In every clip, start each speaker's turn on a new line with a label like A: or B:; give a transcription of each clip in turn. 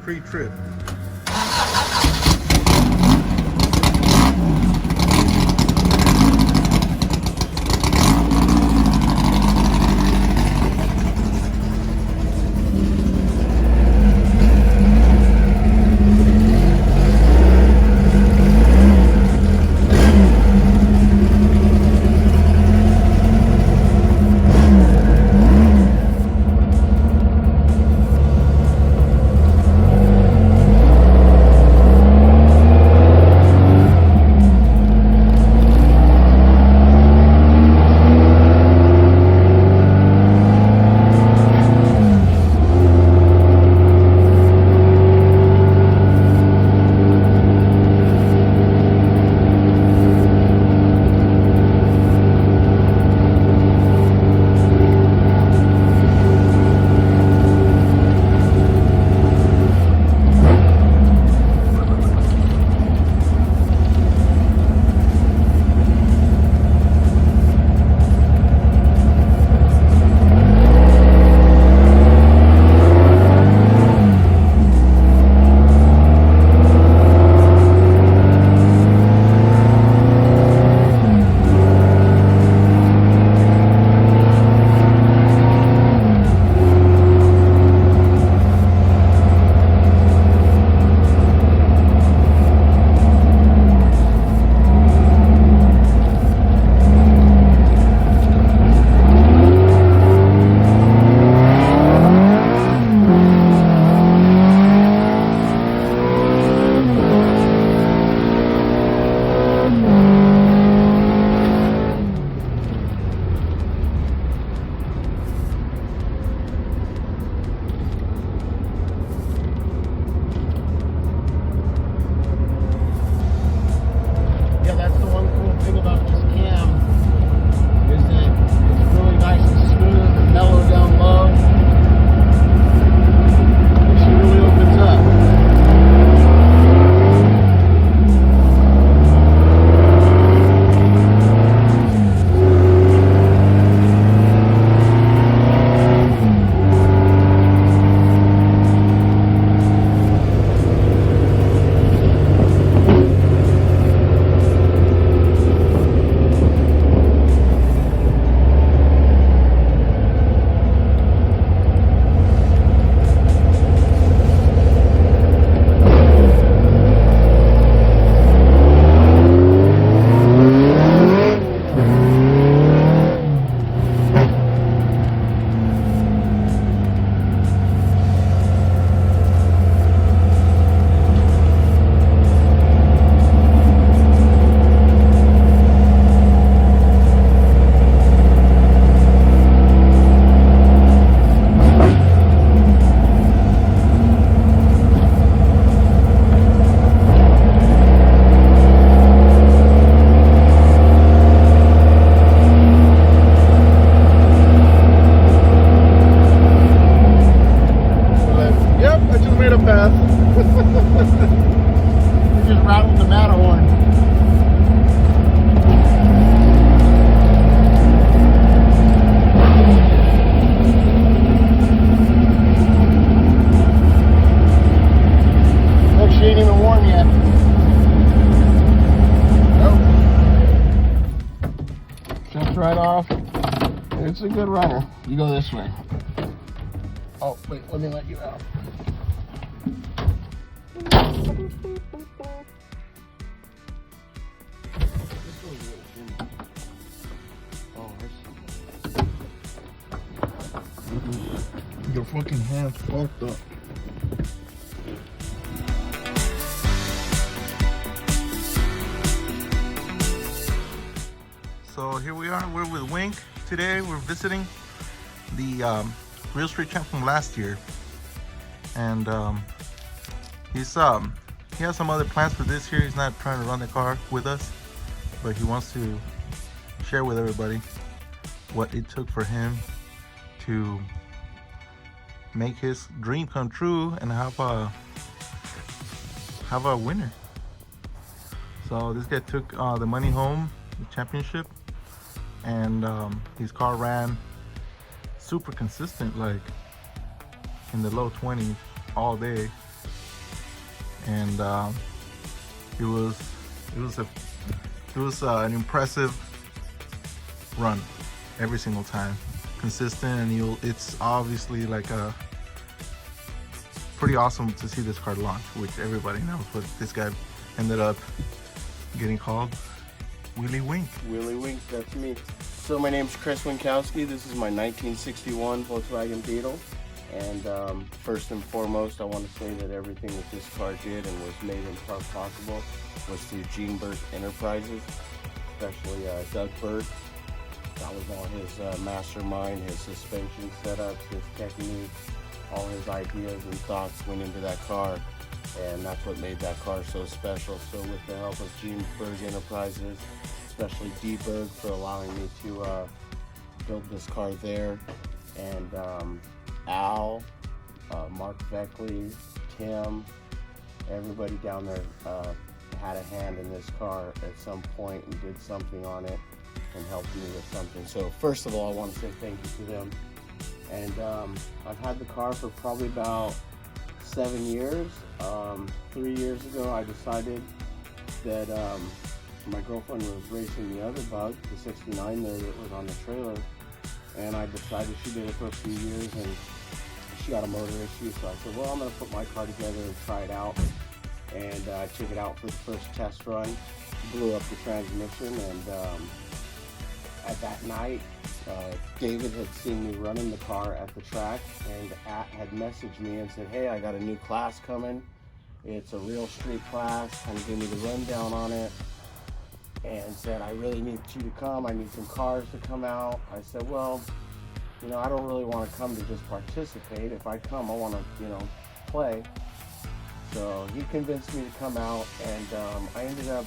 A: pre-trip.
B: Right off. It's a good runner. You go this way. Oh, wait, let me let you out. Your fucking hand's fucked up.
A: So here we are, we're with Wink today. We're visiting the Real Street Champ from last year. And he has some other plans for this year. He's not trying to run the car with us, but he wants to share with everybody what it took for him to make his dream come true and have a winner. So this guy took the money home, the championship, and his car ran super consistent, like in the low 20s all day. and it was an impressive run every single time, consistent, and it's obviously like a pretty awesome to see this car launch, which everybody knows, but this guy ended up getting called Wheelie Wink.
C: Wheelie Wink, that's me. So my name's Chris Winkowski. This is my 1961 Volkswagen Beetle. And first and foremost, I want to say that everything that this car did and was made in part possible was through Gene Berg Enterprises, especially Doug Berg. That was all his mastermind, his suspension setups, his techniques, all his ideas and thoughts went into that car. And that's what made that car so special. So with the help of Gene Berg Enterprises, especially D. Berg for allowing me to build this car there, and Al, Mark Veckley, Tim, everybody down there had a hand in this car at some point and did something on it and helped me with something. So first of all, I want to say thank you to them. And I've had the car for probably about 7 years. 3 years ago, I decided that my girlfriend was racing the other bug, the 69 there that was on the trailer, and I decided she did it for a few years and she got a motor issue, so I said, well, I'm going to put my car together and try it out. And I took it out for the first test run, blew up the transmission, and at that night, David had seen me running the car at the track and had messaged me and said, hey, I got a new class coming. It's a real street class, kind of gave me the rundown on it, and said, I really need you to come. I need some cars to come out. I said, well, you know, I don't really want to come to just participate. If I come, I want to, you know, play. So he convinced me to come out, and I ended up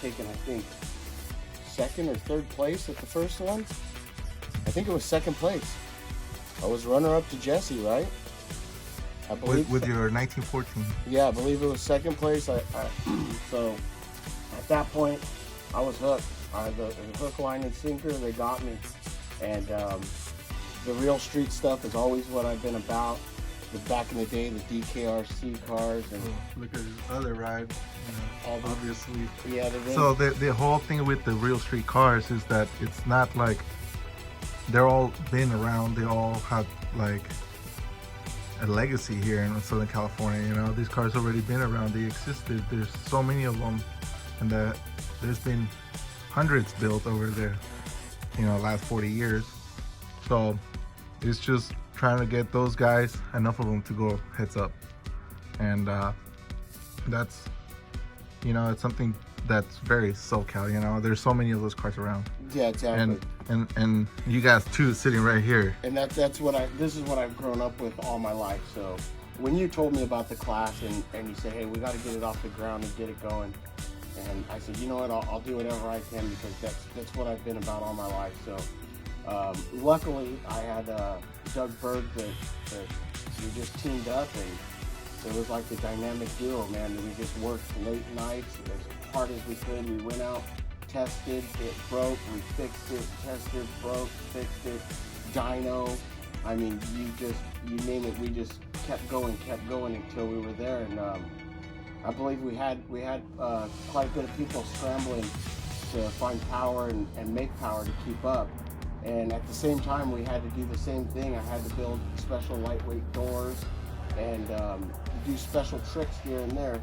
C: taking, I think, second or third place at the first one. I think it was second place. I was runner-up to Jesse, right? I believe
A: with your 1914.
C: Yeah, I believe it was second place. So at that point, I was hooked. The hook, line, and sinker, they got me. And the real street stuff is always what I've been about. Back in the day, the DKRC cars. And
A: look at his other ride, you know, obviously.
C: Yeah.
A: So the whole thing with the real street cars is that it's not like they're all been around. They all have like a legacy here in Southern California. You know, these cars already been around. They existed. There's so many of them, and there's been hundreds built over there, you know, last 40 years. So it's just trying to get those guys, enough of them to go heads up. And that's, you know, it's something that's very SoCal, you know. There's so many of those cars around.
C: Yeah, exactly.
A: And you guys too, sitting right here.
C: And this is what I've grown up with all my life. So when you told me about the class and you said, hey, we got to get it off the ground and get it going, and I said, you know what, I'll do whatever I can, because that's what I've been about all my life. So luckily I had Doug Berg that we just teamed up, and it was like the dynamic duo, man. We just worked late nights as hard as we could. We went out, tested, it broke, we fixed it, tested, broke, fixed it, dyno. I mean, you name it, we just kept going until we were there. And I believe we had quite a bit of people scrambling to find power and make power to keep up. And at the same time, we had to do the same thing. I had to build special lightweight doors and do special tricks here and there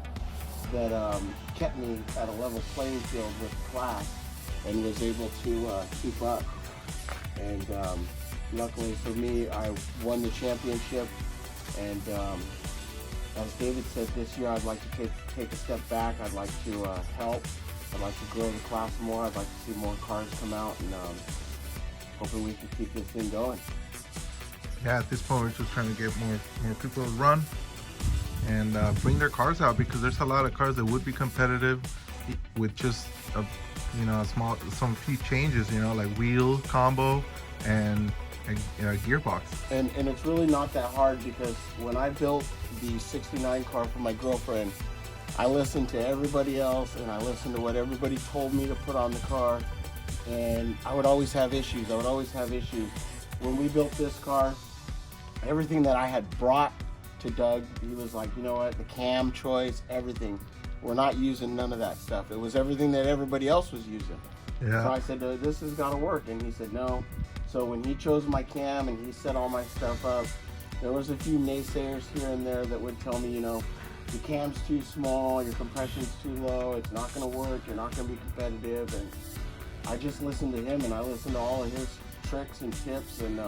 C: that kept me at a level playing field with the class, and was able to keep up. And luckily for me, I won the championship. And as David said, this year I'd like to take a step back. I'd like to help. I'd like to grow the class more. I'd like to see more cars come out, and hoping we can keep this thing going.
A: Yeah, at this point we're just trying to get more people to run and bring their cars out, because there's a lot of cars that would be competitive with just some few changes, you know, like wheel combo and a gearbox.
C: And it's really not that hard, because when I built the 69 car for my girlfriend, I listened to everybody else and I listened to what everybody told me to put on the car. And I would always have issues. When we built this car, everything that I had brought to Doug. He was like, you know what, the cam choice, everything. We're not using none of that stuff. It was everything that everybody else was using.
A: Yeah.
C: So I said, this has got to work. And he said, no. So when he chose my cam and he set all my stuff up, there was a few naysayers here and there that would tell me, you know, the cam's too small, your compression's too low, it's not going to work, you're not going to be competitive. And I just listened to him, and I listened to all of his tricks and tips. And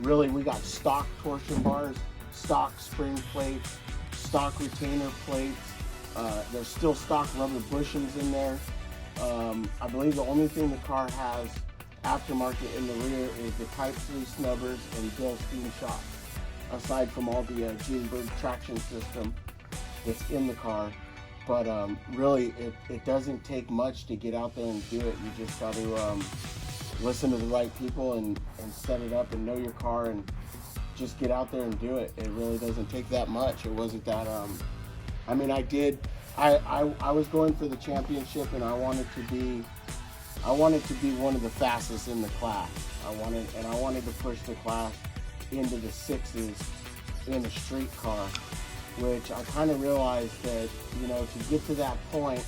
C: really, we got stock torsion bars, stock spring plates, stock retainer plates. There's still stock rubber bushings in there. I believe the only thing the car has aftermarket in the rear is the Type 3 snubbers and Bill steam shocks, aside from all the Gene Bird traction system that's in the car. But really, it doesn't take much to get out there and do it. You just got to listen to the right people and set it up and know your car and just get out there and do it. It really doesn't take that much. It wasn't that, I mean, I was going for the championship, and I wanted to be one of the fastest in the class. I wanted to push the class into the sixes in a street car, which I kind of realized that, you know, to get to that point,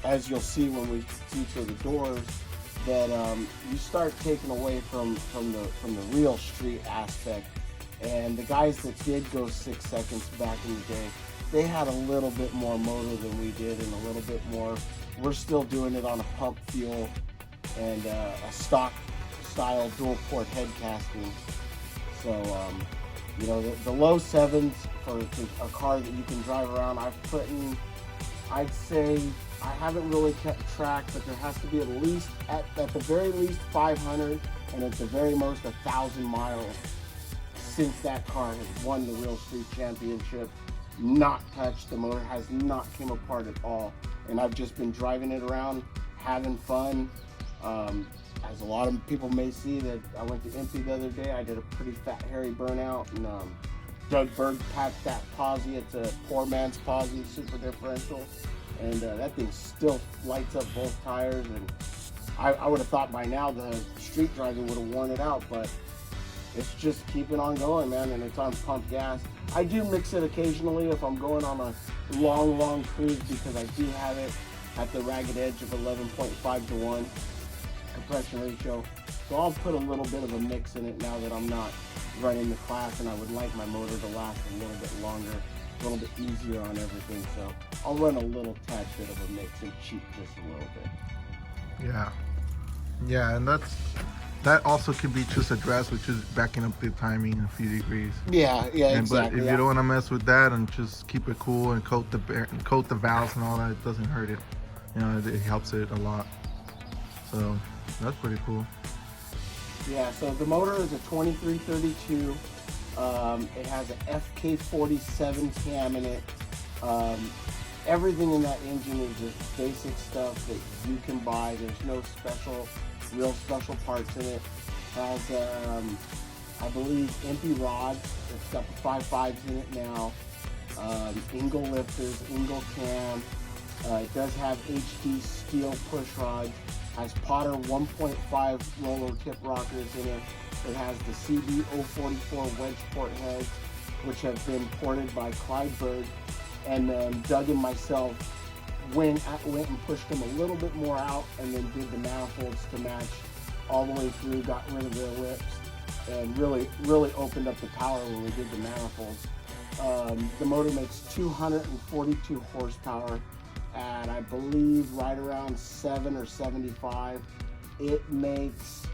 C: as you'll see when we feature the doors, that you start taking away from the real street aspect. And the guys that did go 6 seconds back in the day, they had a little bit more motor than we did, and a little bit more. We're still doing it on a pump fuel and a stock style dual port head casting. So, you know, the low sevens for a car that you can drive around, I've put in, I'd say, I haven't really kept track, but there has to be at least, at the very least 500, and at the very most 1,000 miles since that car has won the Real Street Championship. Not touched, the motor has not came apart at all, and I've just been driving it around, having fun. As a lot of people may see, that I went to Impy the other day, I did a pretty fat hairy burnout, and Doug Berg packed that posi. It's a poor man's posi, super differential, and that thing still lights up both tires. And I would have thought by now the street driving would have worn it out, but it's just keeping on going, man, and it's on pump gas. I do mix it occasionally if I'm going on a long cruise, because I do have it at the ragged edge of 11.5 to 1 compression ratio. So I'll put a little bit of a mix in it now that I'm not running the class, and I would like my motor to last a little bit longer, a little bit easier on everything. So I'll run a little tad bit of a mix and cheat just a little bit.
A: Yeah, and that also can be just addressed with just backing up the timing a few degrees.
C: Yeah, exactly.
A: But if you don't want to mess with that and just keep it cool and coat the valves and all that, it doesn't hurt it. You know, it helps it a lot. So that's pretty cool.
C: Yeah, so the motor is a 2332. It has an FK47 cam in it. Everything in that engine is just basic stuff that you can buy. There's no real special parts in it. Has, I believe, Impy rods. It's got the 5.5s in it now. Ingle lifters, Ingle cam. It does have HD steel push rods. Has Potter 1.5 roller tip rockers in it. It has the CB044 wedge port heads, which have been ported by Clyde Bird. And then Doug and myself went and pushed them a little bit more out, and then did the manifolds to match all the way through, got rid of their lips, and really opened up the power when we did the manifolds. The motor makes 242 horsepower at, I believe, right around 7 or 75. It makes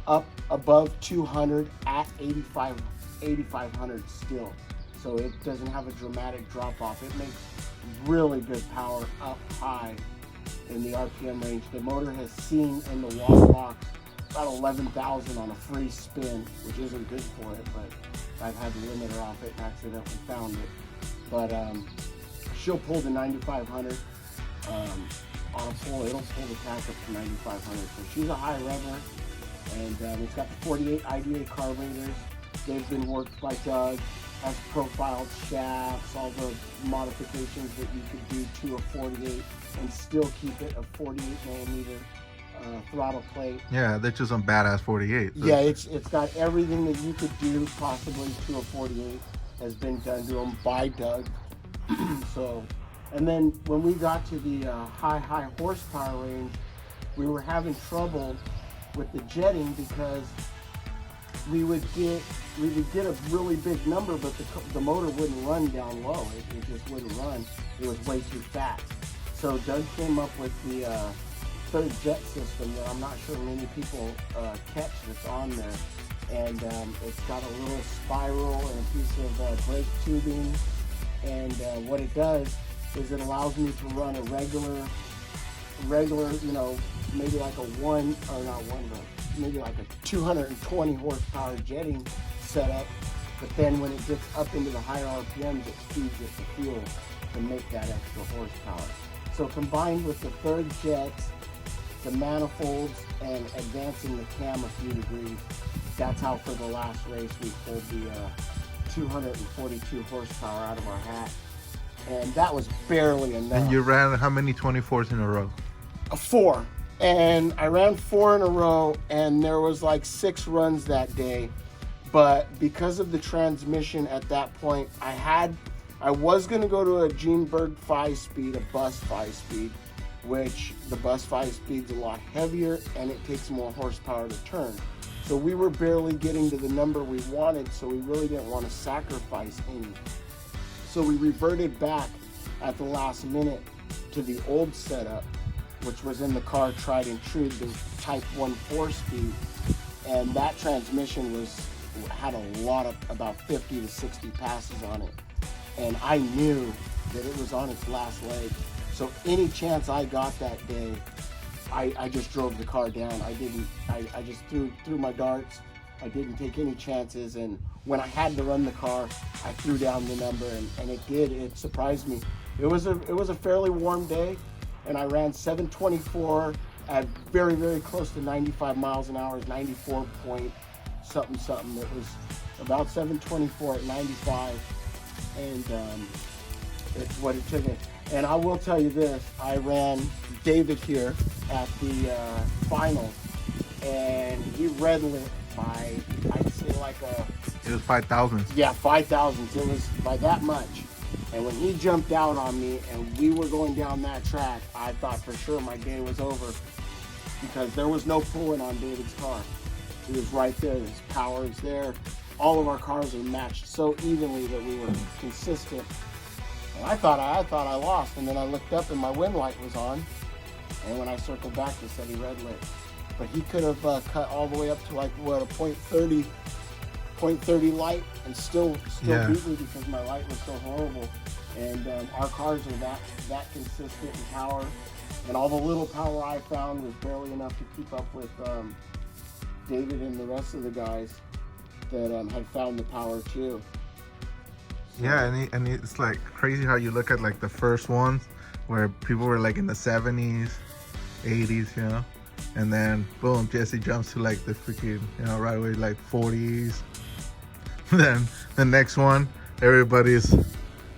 C: up above 200 at 8,500 still. So it doesn't have a dramatic drop off. It makes really good power up high in the RPM range. The motor has seen in the water box about 11,000 on a free spin, which isn't good for it, but I've had the limiter off it and accidentally found it. But she'll pull the 9,500 on a pull. It'll pull the tack up to 9,500. So she's a high rever, and it's got the 48 IDA carburetors. They've been worked by Doug. Has profiled shafts, all the modifications that you could do to a 48 and still keep it a 48 millimeter throttle plate.
A: Yeah, that's just some badass 48.
C: Yeah, it's got everything that you could do possibly to a 48, has been done to them by Doug. So, and then when we got to the high horsepower range, we were having trouble with the jetting because we would get a really big number, but the motor wouldn't run down low. It just wouldn't run. It was way too fast. So Doug came up with the third jet system that I'm not sure many people catch that's on there. And it's got a little spiral and a piece of brake tubing. And what it does is it allows me to run a regular, you know, maybe like maybe like a 220 horsepower jetting setup. But then when it gets up into the higher RPMs, it feeds it the fuel to make that extra horsepower. So combined with the third jets, the manifolds, and advancing the cam a few degrees, that's how for the last race we pulled the 242 horsepower out of our hat. And that was barely enough.
A: And you ran how many 24s in a row?
C: 4. And I ran 4 in a row, and there was like 6 runs that day. But because of the transmission at that point, I was going to go to a Genberg 5-speed, a bus 5-speed, which the bus 5-speed's a lot heavier and it takes more horsepower to turn. So we were barely getting to the number we wanted, so we really didn't want to sacrifice any. So we reverted back at the last minute to the old setup, which was in the car tried and true, the Type 1 4-speed. And that transmission had a lot of about 50 to 60 passes on it. And I knew that it was on its last leg. So any chance I got that day, I just drove the car down. I just threw my darts. I didn't take any chances. And when I had to run the car, I threw down the number, and it did. It surprised me. It was a fairly warm day, and I ran 724 at very, very close to 95 miles an hour, 94 point something. It was about 724 at 95. And it's what it took me. And I will tell you this, I ran David here at the final, and he red lit by, I'd say like
A: It was 5,000.
C: Yeah, 5,000. It was by that much. And when he jumped out on me and we were going down that track, I thought for sure my day was over, because there was no pulling on David's car. He was right there, his power is there. All of our cars were matched so evenly that we were consistent. And I thought I lost, and then I looked up and my wind light was on. And when I circled back, it said he red lit. But he could have cut all the way up to like what, a .30 light, and still
A: Yeah.
C: beat me because my light was so horrible. And our cars are that consistent in power, and all the little power I found was barely enough to keep up with David and the rest of the guys that had found the power too. So,
A: Yeah, and it's like crazy how you look at like the first ones where people were like in the 70s, 80s, you know, and then boom, Jesse jumps to like the freaking, you know, right away like 40s. Then the next one, everybody's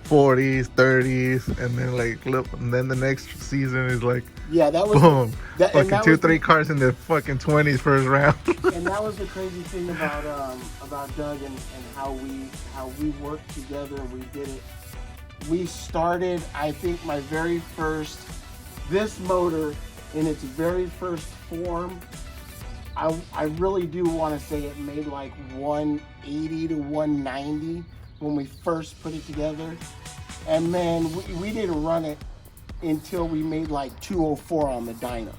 A: 40s, 30s, and then like look, and then the next season is like,
C: yeah, that was
A: boom, fucking
C: that
A: 2-3 cars in the fucking 20s first round.
C: And that was the crazy thing about Doug and how we worked together and we did it. We started, I think, this motor in its very first form, I really do want to say it made like 180 to 190 when we first put it together. And man, we didn't run it until we made like 204 on the dyno.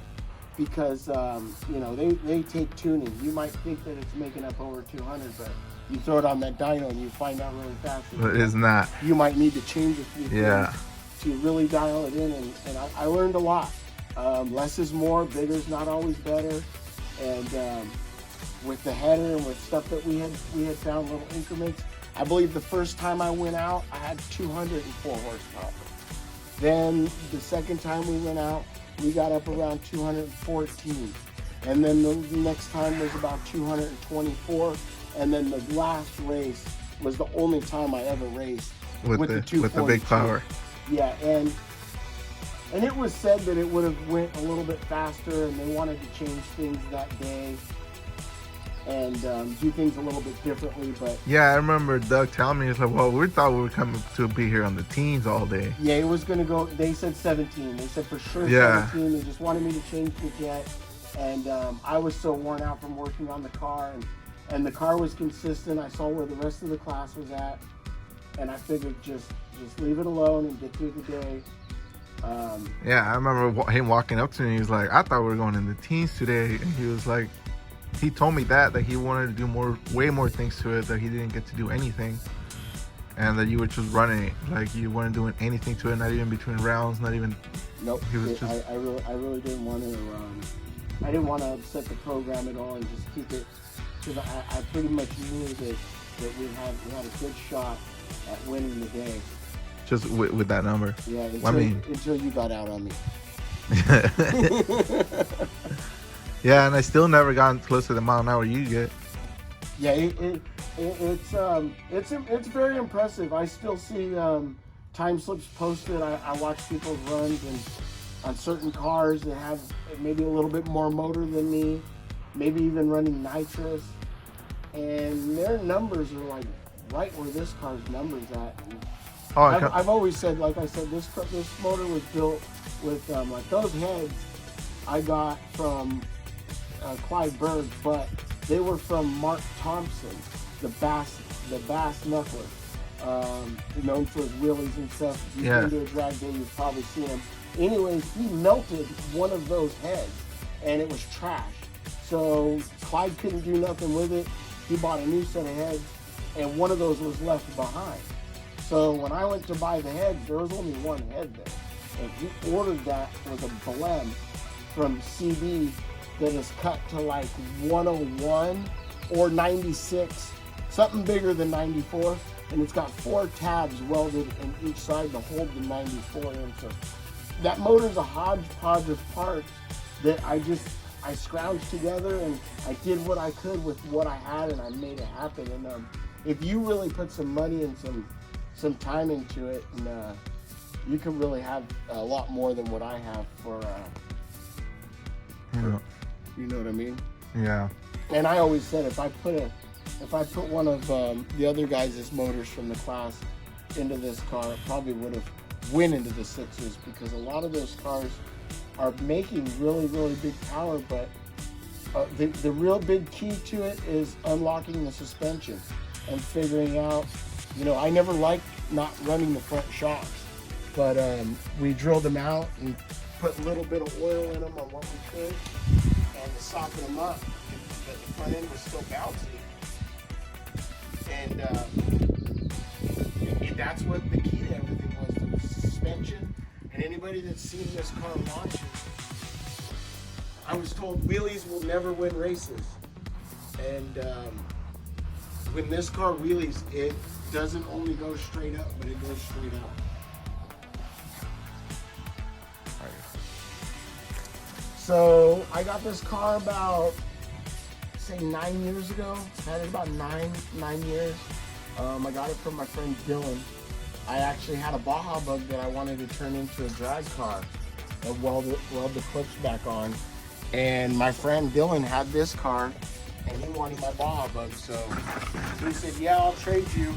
C: Because, you know, they take tuning. You might think that it's making up over 200, but you throw it on that dyno and you find out really fast.
A: But it's not.
C: You might need to change a few
A: Yeah.
C: things to really dial it in. And I learned a lot. Less is more, bigger is not always better. And with the header and with stuff that we had found little increments. I believe the first time I went out, I had 204 horsepower. Then the second time we went out, we got up around 214. And then the next time was about 224. And then the last race was the only time I ever raced with the
A: big power.
C: Yeah, and it was said that it would have went a little bit faster, and they wanted to change things that day. and do things a little bit differently. But
A: Yeah, I remember Doug telling me, he's like, well, we thought we were coming to be here on the teens all day.
C: yeah, it was going to go, they said 17. They said for sure
A: Yeah.
C: 17. They just wanted me to change the jet. And I was so worn out from working on the car. And the car was consistent. I saw where the rest of the class was at. And I figured just leave it alone and get through the day.
A: Yeah, I remember him walking up to me. He was like, I thought we were going in the teens today. And he was like, he told me that he wanted to do way more things to it, that he didn't get to do anything. And that you were just running it. Like, you weren't doing anything to it, not even between rounds, not even...
C: Nope.
A: He was just...
C: I really didn't want to... I didn't want to upset the program at all and just keep it... Because I pretty much knew that we had a good shot at winning the day.
A: Just with that number.
C: Yeah, until you got out on me.
A: Yeah, and I still never gotten close to the mile an hour you get.
C: Yeah, it's very impressive. I still see time slips posted. I watch people's runs and on certain cars that have maybe a little bit more motor than me, maybe even running nitrous, and their numbers are like right where this car's numbers at.
A: Oh,
C: I've always said, like I said, this motor was built with like those heads I got from Clyde Berg, but they were from Mark Thompson, the bass knuckler, known for his wheelies and stuff. If you've been to a drag day, you've probably seen him. Anyways, he melted one of those heads, and it was trash. So Clyde couldn't do nothing with it. He bought a new set of heads, and one of those was left behind. So when I went to buy the heads, there was only one head there. And he ordered that with a blem from CB that is cut to like 101 or 96, something bigger than 94. And it's got 4 tabs welded in each side to hold the 94 in. So that motor's a hodgepodge of parts that I scrounged together, and I did what I could with what I had, and I made it happen. And if you really put some money and some time into it, and you can really have a lot more than what I have for you know what I mean?
A: Yeah.
C: And I always said if I put one of the other guys' motors from the class into this car, it probably would have went into the 6s, because a lot of those cars are making really, really big power, but the real big key to it is unlocking the suspension and figuring out, I never liked not running the front shocks, but we drilled them out and put a little bit of oil in them on what we could, and to soften them up, but the front end was still bouncy. And that's what the key to everything was, the suspension. And anybody that's seen this car launches, I was told wheelies will never win races. And when this car wheelies, it doesn't only go straight up, but it goes straight up. So I got this car about, say, 9 years ago. Had it about nine years. I got it from my friend Dylan. I actually had a Baja Bug that I wanted to turn into a drag car and weld the clips back on. And my friend Dylan had this car, and he wanted my Baja Bug. So he said, yeah, I'll trade you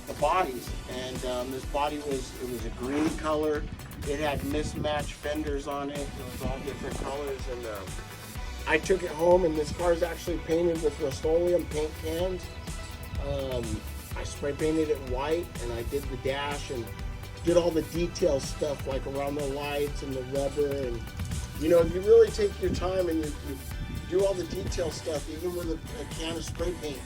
C: the bodies. And this body was a green color. It had mismatched fenders on it. It was all different colors. And I took it home, and this car is actually painted with Rust-Oleum paint cans. I spray painted it white, and I did the dash and did all the detail stuff, like around the lights and the rubber. And if you really take your time and you do all the detail stuff, even with a can of spray paint,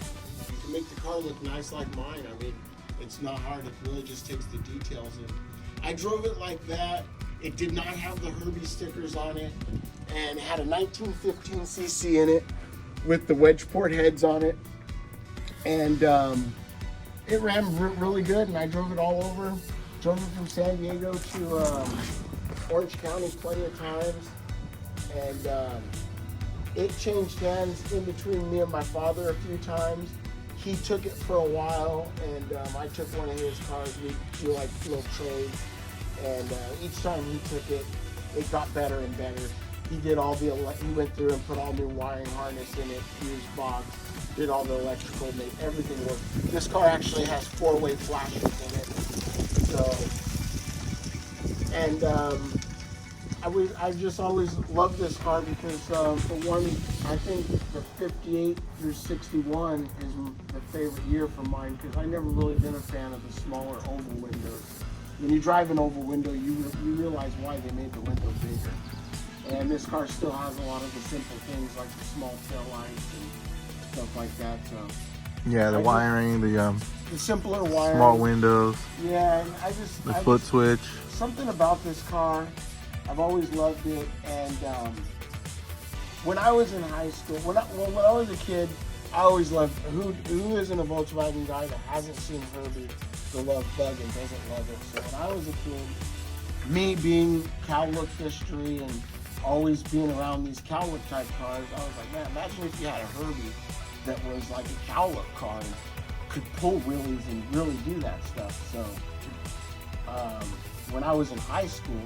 C: you can make the car look nice like mine. I mean, it's not hard. It really just takes the details in. I drove it like that. It did not have the Herbie stickers on it, and it had a 1915cc in it with the wedge port heads on it. And it ran really good, and I drove it all over. Drove it from San Diego to Orange County plenty of times. And it changed hands in between me and my father a few times. He took it for a while, and I took one of his cars. We do like little trades, and each time he took it, it got better and better. He did he went through and put all new wiring harness in it, fuse box,
B: did all the electrical, made everything work. This car actually has 4-way flashers in it. So, and I just always loved this car because for one, I think the 58 through 61 is the favorite year for mine because I never really been a fan of the smaller oval windows. When you drive an oval window, you realize why they made the window bigger. And this car still has a lot of the simple things like the small tail lights and stuff like that. So
A: Yeah, the wiring, the
B: simpler wiring,
A: small windows.
B: Yeah, and
A: the foot switch.
B: Something about this car, I've always loved it. And when I was in high school, when I was a kid, I always loved. Who isn't a Volkswagen guy that hasn't seen Herbie the Love Bug and doesn't love it? So when I was a kid, me being cow look history and always being around these cow look type cars, I was like, man, imagine if you had a Herbie that was like a cow look car and could pull wheelies and really do that stuff. So when I was in high school,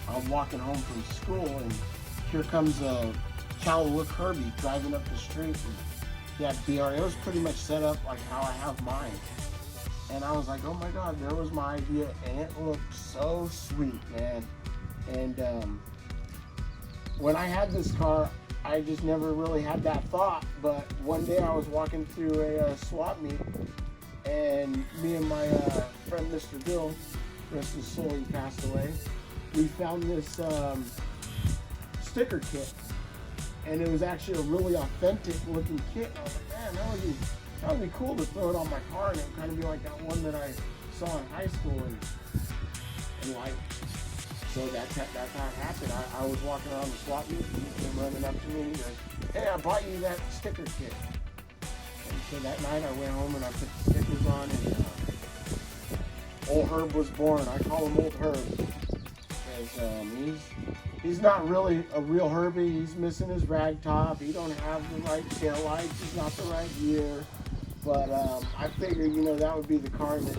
B: I'm walking home from school and here comes a cow look Herbie driving up the street. And he had BR. It was pretty much set up like how I have mine. And I was like, oh my God, there was my idea. And it looked so sweet, man. And when I had this car, I just never really had that thought. But one day I was walking through a swap meet, and me and my friend Mr. Bill, rest his soul, he passed away, we found this sticker kit. And it was actually a really authentic looking kit. And I was like, man, that would be cool to throw it on my car, and it would kind of be like that one that I saw in high school. And like, so that's how it happened. I was walking around the swap meet, and he came running up to me and he goes, hey, I bought you that sticker kit. And so that night I went home and I put the stickers on, and old Herb was born. I call him Old Herb because he's not really a real Herbie. He's missing his rag top. He don't have the right tail lights. He's not the right gear. But I figured, that would be the car that,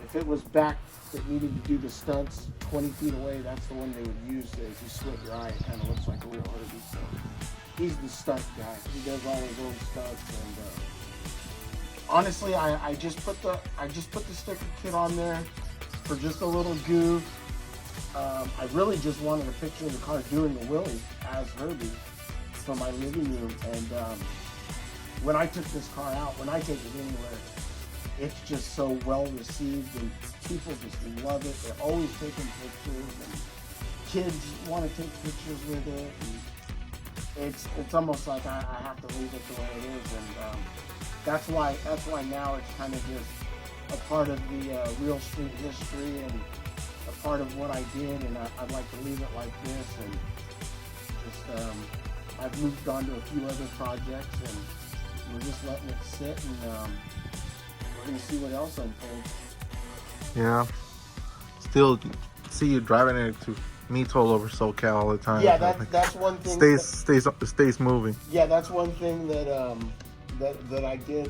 B: if it was back that needed to do the stunts 20 feet away, that's the one they would use. If you squint your eye, it kind of looks like a real Herbie. So he's the stunt guy. He does all his own stunts. And honestly, I just put the sticker kit on there for just a little goof. I really just wanted a picture of the car doing the wheelie as Herbie for my living room. And when I took this car out, when I take it anywhere, it's just so well received and people just love it. They're always taking pictures and kids want to take pictures with it. And it's almost like I have to leave it the way it is. And that's why now it's kind of just a part of the real street history and a part of what I did, and I'd like to leave it like this. And just I've moved on to a few other projects, and we're just letting it sit, and we're gonna see what else unfolds.
A: Yeah, still see you driving it to meets all over SoCal all the time.
B: Yeah, that's one thing.
A: Stays moving.
B: Yeah, that's one thing that that I did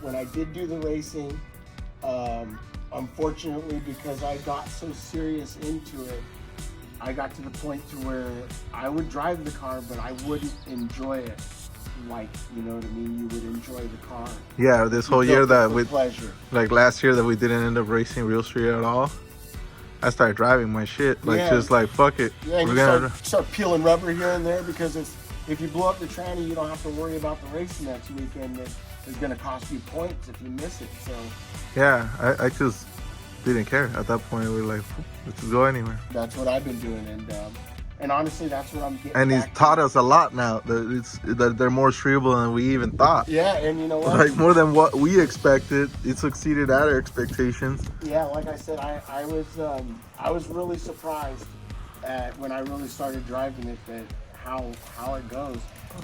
B: when I did do the racing. Unfortunately, because I got so serious into it, I got to the point to where I would drive the car, but I wouldn't enjoy it. Like, you know what I mean? You would enjoy the car.
A: Yeah, this whole year that we,
B: pleasure.
A: Like last year that we didn't end up racing Real Street at all, I started driving my shit. Like, just like, fuck it.
B: Yeah, and you start peeling rubber here and there because if you blow up the tranny, you don't have to worry about the race next weekend that is going to cost you points if you miss it. So
A: yeah, I just didn't care. At that point, we were like, let's just go anywhere.
B: That's what I've been doing, and honestly, that's what I'm getting.
A: And he's taught us a lot now. That they're more streetable than we even thought.
B: Yeah, and you know what?
A: Like more than what we expected. It succeeded our expectations.
B: Yeah, like I said, I was really surprised at when I really started driving it that how it goes.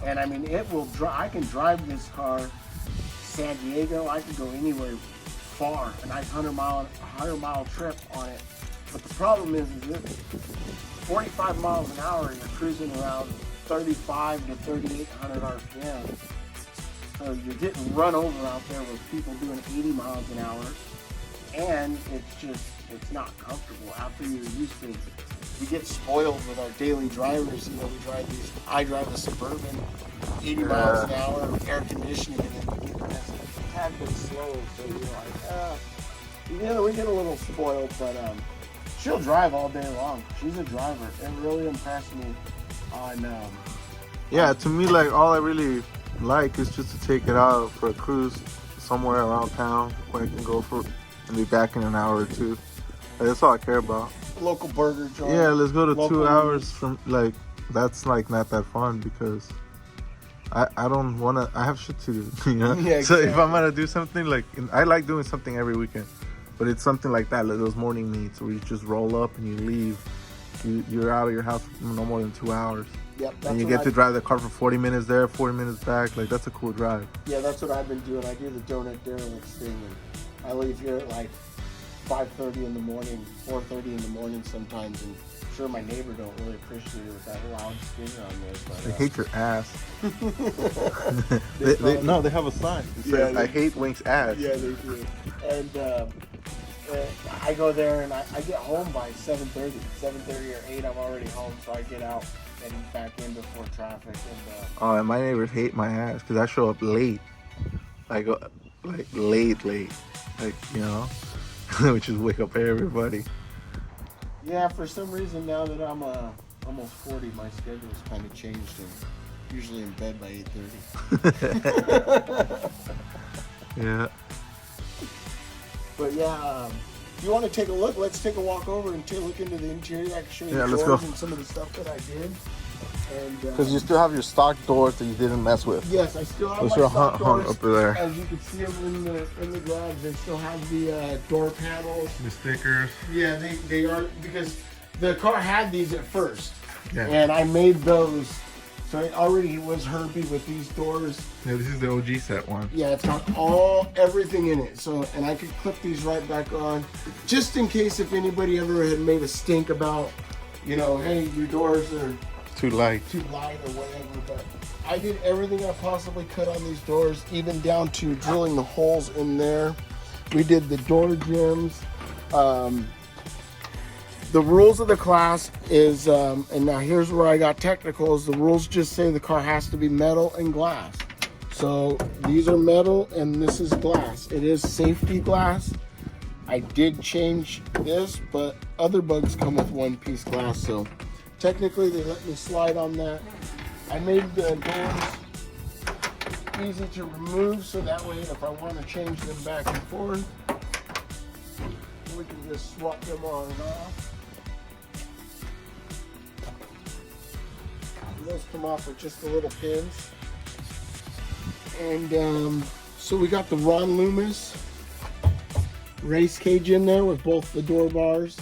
B: And I mean, it will drive. I can drive this car San Diego. I can go anywhere far, a nice 100-mile trip on it. But the problem is this 45 miles an hour, you're cruising around 35 to 3,800 RPM. So you're getting run over out there with people doing 80 miles an hour. and it's not comfortable after you're used to. We get spoiled with our daily drivers. You know, I drive a Suburban, 80 miles an hour, air conditioning, and then we get this tad bit slow. So we get a little spoiled, but she'll drive all day long. She's a driver. It really impressed me on.
A: Yeah, to me, like, all I really like is just to take it out for a cruise somewhere around town where I can go for and be back in an hour or two. Like, that's all I care about.
B: Local burger joint.
A: Yeah, let's go to
B: local
A: 2 hours from, like, that's like not that fun because I don't want to, I have shit to do, you know?
B: Yeah,
A: So if
B: exactly.
A: I'm going to do something like, I like doing something every weekend, but it's something like that, like those morning meets where you just roll up and you leave. You're out of your house no more than 2 hours.
B: Yep,
A: And you get to drive the car for 40 minutes there, 40 minutes back. Like, that's a cool drive.
B: Yeah, that's what I've been doing. I do the donut derelicts thing, and I leave here at like 5:30 in the morning, 4:30 in the morning sometimes, and I'm sure my neighbor don't really appreciate it with that loud speaker on there. But,
A: They hate your ass.
B: They
A: no, they have a sign. It says,
B: Yeah,
A: I hate Wink's ass.
B: Yeah, they do. And I go there, and I get home by 7:30 or 8. I'm already home, so I get out and back in before traffic. And
A: Oh, and my neighbors hate my ass because I show up late. Like late. Like, you know, which is wake up everybody.
B: yeah, for some reason now that I'm almost 40, my schedule's kind of changed, and usually in bed by 8:30.
A: Yeah.
B: But yeah, if you want to take a look, let's take a walk over and take a look into the interior. I can show you
A: Yeah,
B: the
A: let's
B: doors
A: go.
B: and some of the stuff that I did. And
A: Because you still have your stock doors that you didn't mess with.
B: yes, I still have
A: Those
B: my
A: are
B: stock
A: hung
B: doors.
A: up there.
B: As you can see them in the garage, they still have the door panels.
A: The stickers.
B: Yeah, they are, because the car had these at first,
A: Yeah.
B: and I made those. So it already was Herbie with these doors.
A: Yeah, this is the OG set one.
B: Yeah, it's got everything in it. So, and I could clip these right back on, just in case if anybody ever had made a stink about, you know, hey, your doors are
A: Too light.
B: too light or whatever. But I did everything I possibly could on these doors, even down to drilling the holes in there. We did the door jambs. The rules of the class is, and now here's where I got technical, is the rules just say the car has to be metal and glass. So these are metal and this is glass. It is safety glass. I did change this, but other bugs come with one piece glass, so technically they let me slide on that. I made the doors easy to remove, so that way if I want to change them back and forth, we can just swap them on and off. Those come off with just the little pins. And so we got the Ron Loomis race cage in there with both the door bars.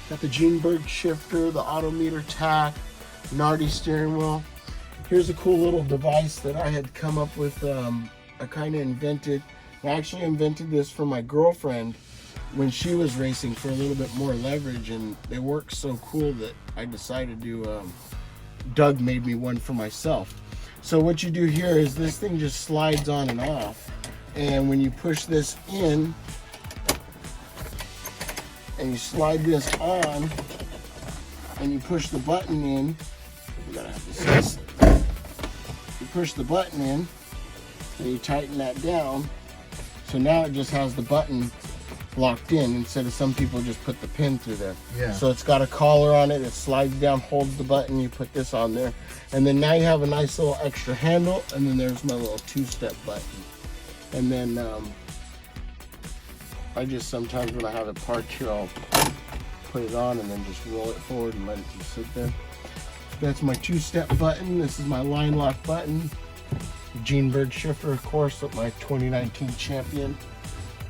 B: Got the Genberg shifter, the autometer tack, Nardi steering wheel. Here's a cool little device that I had come up with. I kind of invented. I actually invented this for my girlfriend when she was racing for a little bit more leverage, and they worked so cool that I decided to. Doug made me one for myself. So what you do here is this thing just slides on and off, and when you push this in and you slide this on and you push the button in, you gotta have this. You push the button in and you tighten that down, so now it just has the button locked in instead of some people just put the pin through there.
A: Yeah.
B: So it's got a collar on it, it slides down, holds the button, you put this on there, and then now you have a nice little extra handle, and then there's my little two-step button. And then I just sometimes when I have it parked here, I'll put it on and then just roll it forward and let it just sit there. That's my two-step button. This is my line lock button. Genberg shifter, of course, with my 2019 Champion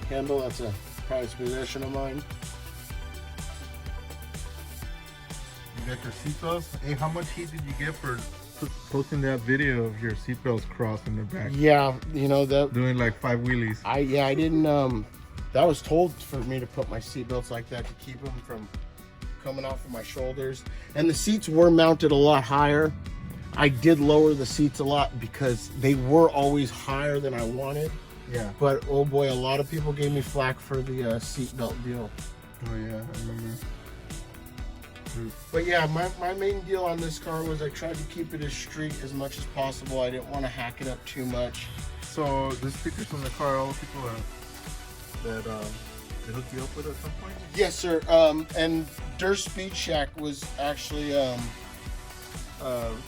B: handle. That's a prized possession of mine.
A: You got your seatbelts? Hey, how much heat did you get for posting that video of your seatbelts crossed in the back?
B: Yeah, you know that.
A: Doing like 5 wheelies.
B: I didn't. That was told for me to put my seatbelts like that to keep them from coming off of my shoulders. And the seats were mounted a lot higher. I did lower the seats a lot because they were always higher than I wanted.
A: Yeah.
B: But oh boy, a lot of people gave me flack for the seatbelt deal.
A: Oh yeah, I remember.
B: But yeah, my main deal on this car was I tried to keep it as street as much as possible. I didn't want to hack it up too much.
A: So the stickers on the car, all the people that they hooked you up with at some point?
B: Yes, sir. And Der Speed Shack was actually a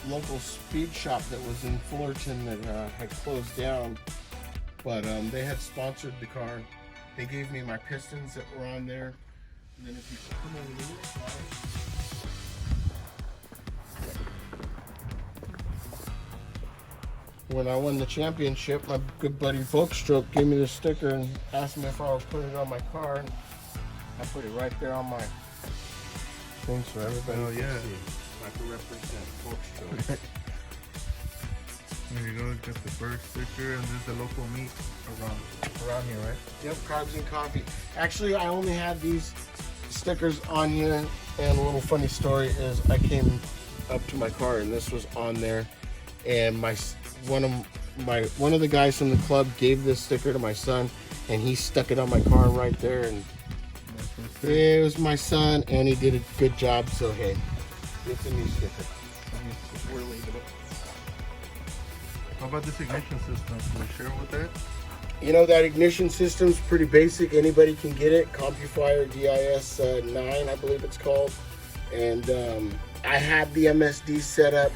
B: local speed shop that was in Fullerton that had closed down. But they had sponsored the car. They gave me my pistons that were on there. And then if you come over to this side, when I won the championship, my good buddy Volkstroke gave me the sticker and asked me if I would put it on my car. And I put it right there on my thing so everybody can see. I can represent Volkstroke.
A: There you go, got the bird sticker, and there's the local meat around here, right?
B: Yep, Carbs and Coffee. Actually, I only had these stickers on here, and a little funny story is I came up to my car and this was on there, and one of the guys from the club gave this sticker to my son, and he stuck it on my car right there, and it was my son, and he did a good job. So hey, it's a new sticker. We're leaving it.
A: How about this ignition system? Can we share with that?
B: You know, that ignition system's pretty basic. Anybody can get it. CompuFire DIS 9, I believe it's called. And I had the MSD set up.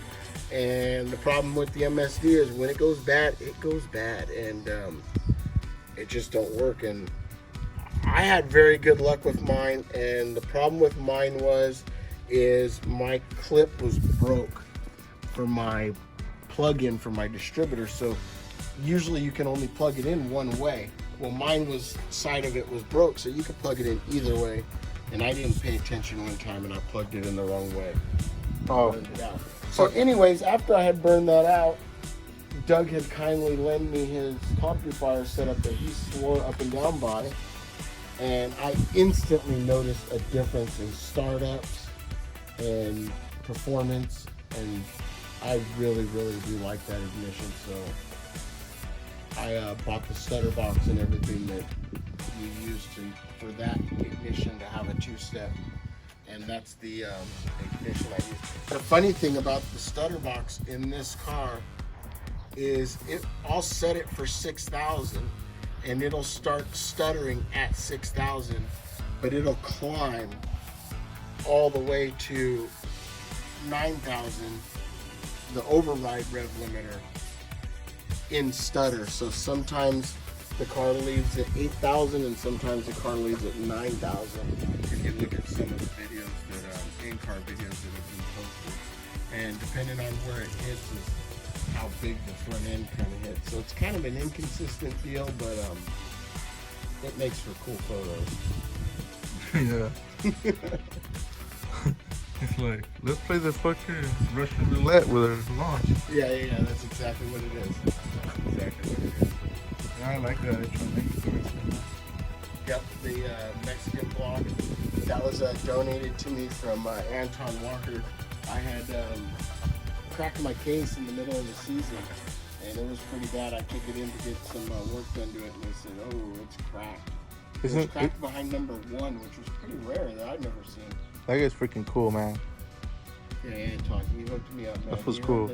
B: And the problem with the MSD is when it goes bad, and it just don't work. And I had very good luck with mine. And the problem with mine is my clip was broke for my plug-in for my distributor. So usually you can only plug it in one way. Well, mine was, side of it was broke, so you could plug it in either way. And I didn't pay attention one time and I plugged it in the wrong way. Burned it out. So anyways, after I had burned that out, Doug had kindly lent me his CompuFire setup that he swore up and down by. And I instantly noticed a difference in startups and performance, and I really, really do like that ignition. So I bought the stutter box and everything that you use for that ignition to have a two-step, and that's the ignition I use. The funny thing about the stutter box in this car is I'll set it for 6,000 and it'll start stuttering at 6,000, but it'll climb all the way to 9,000, the override rev limiter, in stutter. So sometimes the car leaves at 8,000 and sometimes the car leaves at 9,000. If you look at some of the videos that in-car videos that have been posted, and depending on where it hits is how big the front end kind of hits. So it's kind of an inconsistent deal, but it makes for cool photos.
A: Yeah. It's like, let's play the fucking Russian roulette with our launch.
B: Yeah, that's exactly what it is. That's exactly what it is.
A: Yeah, I like that. It's trying to make it.
B: Yep, the Mexican block. That was donated to me from Anton Walker. I had cracked my case in the middle of the season, and it was pretty bad. I took it in to get some work done to it, and they said, "Oh, it's cracked." It was cracked behind number 1, which was pretty rare that I'd never seen.
A: That guy's freaking cool, man.
B: Yeah, Anton, he hooked me up, man.
A: That was cool.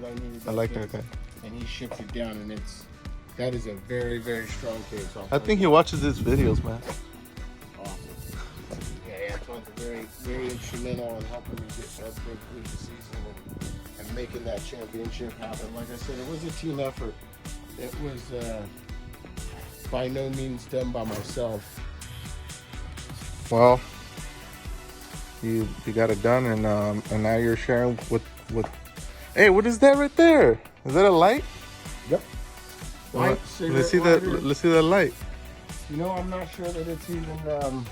A: I like that guy.
B: And he shipped it down, and that is a very, very strong case.
A: I think he watches his videos, man.
B: Awesome. Yeah, Anton's very, very instrumental in helping me get that big through the season and making that championship happen. Like I said, it was a team effort. It was by no means done by myself.
A: Well, you got it done, and now you're sharing with. Hey, what is that right there? Is that a light?
B: Yep. Light,
A: let's see that. Let's see that light.
B: You know, I'm not sure that it's even.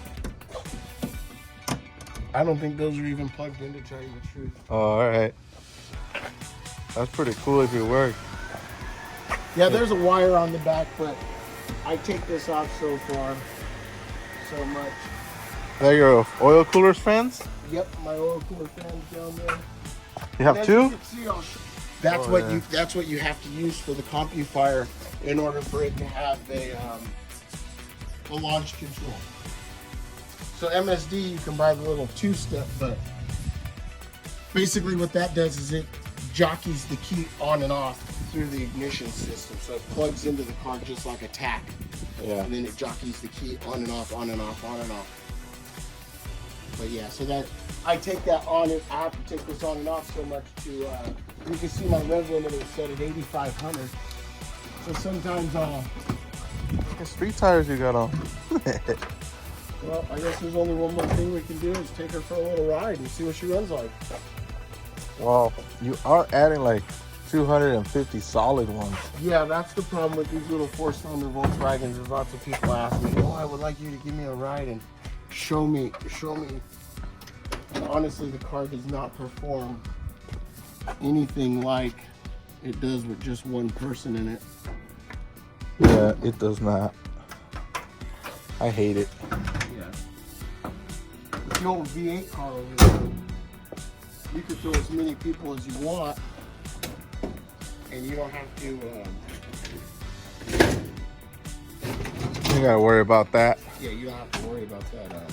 B: I don't think those are even plugged in, to tell you the truth.
A: Oh, all right. That's pretty cool if it works.
B: Yeah, there's a wire on the back, but I take this off so far, so much.
A: Are your oil coolers fans?
B: Yep, my oil cooler fans down there.
A: You have two?
B: That's
A: Oh,
B: what
A: yeah.
B: that's what you have to use for the CompuFire in order for it to have a launch control. So MSD, you can buy the little 2-step, but basically what that does is it jockeys the key on and off through the ignition system. So it plugs into the car just like a tach.
A: Yeah.
B: And then it jockeys the key on and off, on and off, on and off. But yeah, so that I take that on and I have to take this on and off so much to you can see my rev limiter is set at 8,500. So sometimes
A: Look at street tires you got on.
B: well, I guess there's only one more thing we can do is take her for a little ride and see what she runs like.
A: Well, you are adding like 250 solid ones.
B: Yeah, that's the problem with these little 4-cylinder Volkswagens. Is lots of people ask me, "Oh, I would like you to give me a ride and show me." And honestly, the car does not perform anything like it does with just one person in it.
A: Yeah, it does not. I hate it.
B: Yeah. The old V8 car over there, you could throw as many people as you want, and you don't have to.
A: You gotta worry about that.
B: Yeah, you don't have to worry about that.